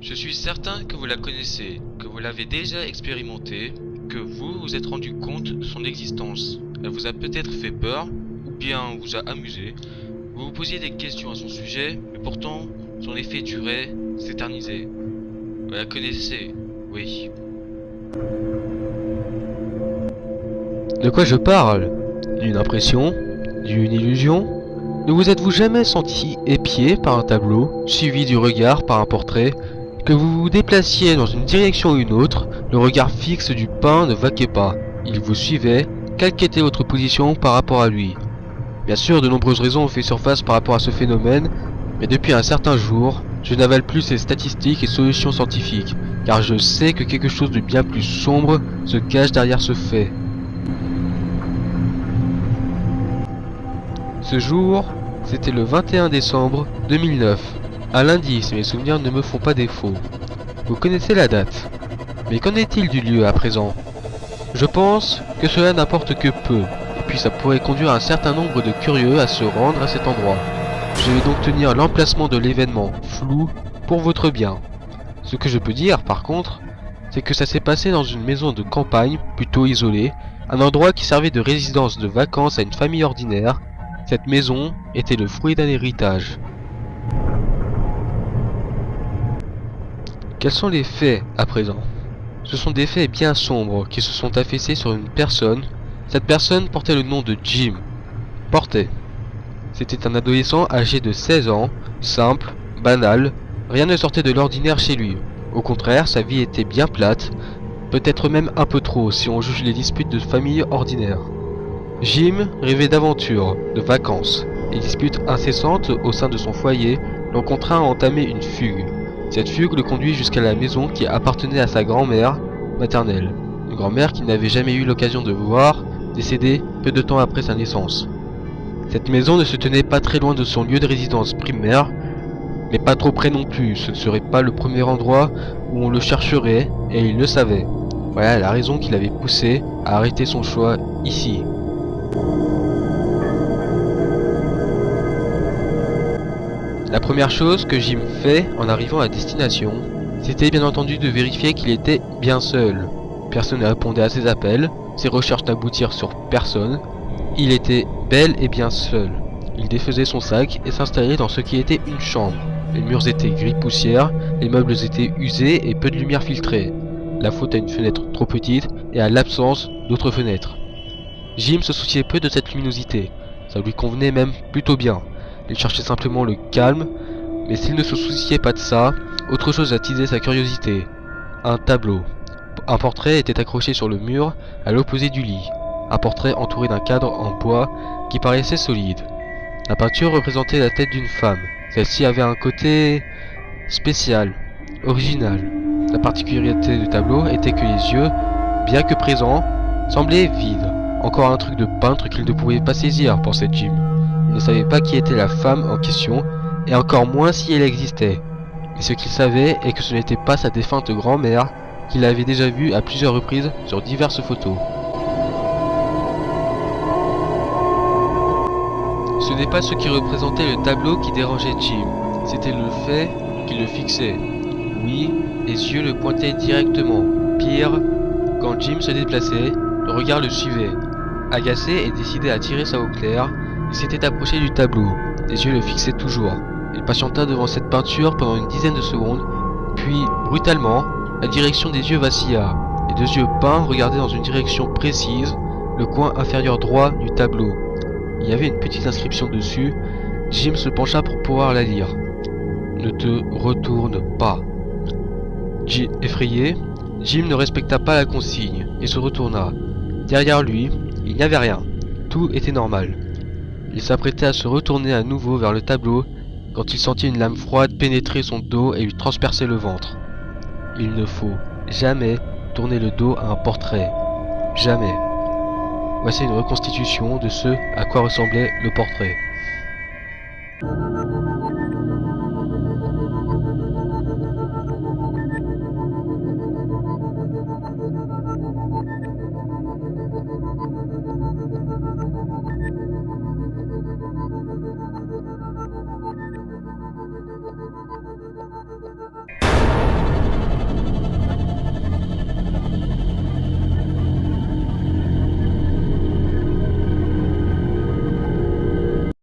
Je suis certain que vous la connaissez, que vous l'avez déjà expérimentée, que vous vous êtes rendu compte de son existence. Elle vous a peut-être fait peur, ou bien vous a amusé. Vous vous posiez des questions à son sujet, mais pourtant, son effet durait, s'éternisait. Vous la connaissez, oui. De quoi je parle? D'une impression? D'une illusion? Ne vous êtes-vous jamais senti épié par un tableau, suivi du regard par un portrait? Que vous vous déplaciez dans une direction ou une autre, le regard fixe du peint ne vaquait pas. Il vous suivait, quelle qu'était votre position par rapport à lui. Bien sûr, de nombreuses raisons ont fait surface par rapport à ce phénomène, mais depuis un certain jour, je n'avale plus ces statistiques et solutions scientifiques, car je sais que quelque chose de bien plus sombre se cache derrière ce fait. Ce jour, c'était le 21 décembre 2009, un lundi si mes souvenirs ne me font pas défaut. Vous connaissez la date, mais qu'en est-il du lieu à présent? Je pense que cela n'importe que peu, et puis ça pourrait conduire un certain nombre de curieux à se rendre à cet endroit. Je vais donc tenir l'emplacement de l'événement flou pour votre bien. Ce que je peux dire par contre, c'est que ça s'est passé dans une maison de campagne plutôt isolée, un endroit qui servait de résidence de vacances à une famille ordinaire. Cette maison était le fruit d'un héritage. Quels sont les faits à présent? Ce sont des faits bien sombres qui se sont affaissés sur une personne. Cette personne portait le nom de Jim. C'était un adolescent âgé de 16 ans, simple, banal, rien ne sortait de l'ordinaire chez lui. Au contraire, sa vie était bien plate, peut-être même un peu trop si on juge les disputes de famille ordinaires. Jim rêvait d'aventures, de vacances. Les disputes incessantes au sein de son foyer l'ont contraint à entamer une fugue. Cette fugue le conduit jusqu'à la maison qui appartenait à sa grand-mère maternelle. Une grand-mère qu'il n'avait jamais eu l'occasion de voir, décédée peu de temps après sa naissance. Cette maison ne se tenait pas très loin de son lieu de résidence primaire, mais pas trop près non plus. Ce ne serait pas le premier endroit où on le chercherait, et il le savait. Voilà la raison qui l'avait poussé à arrêter son choix ici. La première chose que Jim fait en arrivant à destination, c'était bien entendu de vérifier qu'il était bien seul. Personne ne répondait à ses appels, ses recherches n'aboutirent sur personne. Il était bel et bien seul. Il défaisait son sac et s'installait dans ce qui était une chambre. Les murs étaient gris poussière, les meubles étaient usés et peu de lumière filtrée. La faute à une fenêtre trop petite et à l'absence d'autres fenêtres. Jim se souciait peu de cette luminosité, ça lui convenait même plutôt bien. Il cherchait simplement le calme, mais s'il ne se souciait pas de ça, autre chose attisait sa curiosité. Un tableau. Un portrait était accroché sur le mur à l'opposé du lit. Un portrait entouré d'un cadre en bois qui paraissait solide. La peinture représentait la tête d'une femme. Celle-ci avait un côté spécial, original. La particularité du tableau était que les yeux, bien que présents, semblaient vides. Encore un truc de peintre qu'il ne pouvait pas saisir, pensait Jim. Il ne savait pas qui était la femme en question, et encore moins si elle existait. Mais ce qu'il savait est que ce n'était pas sa défunte grand-mère, qu'il avait déjà vue à plusieurs reprises sur diverses photos. Ce n'est pas ce qui représentait le tableau qui dérangeait Jim, c'était le fait qu'il le fixait. Oui, les yeux le pointaient directement. Pire, quand Jim se déplaçait, le regard le suivait. Agacé et décidé à tirer sa eau claire, il s'était approché du tableau. Les yeux le fixaient toujours. Il patienta devant cette peinture pendant une dizaine de secondes, puis, brutalement, la direction des yeux vacilla. Les deux yeux peints regardaient dans une direction précise, le coin inférieur droit du tableau. Il y avait une petite inscription dessus. Jim se pencha pour pouvoir la lire. Ne te retourne pas. Effrayé, Jim ne respecta pas la consigne et se retourna. Derrière lui, il n'y avait rien. Tout était normal. Il s'apprêtait à se retourner à nouveau vers le tableau quand il sentit une lame froide pénétrer son dos et lui transpercer le ventre. Il ne faut jamais tourner le dos à un portrait. Jamais. Voici une reconstitution de ce à quoi ressemblait le portrait.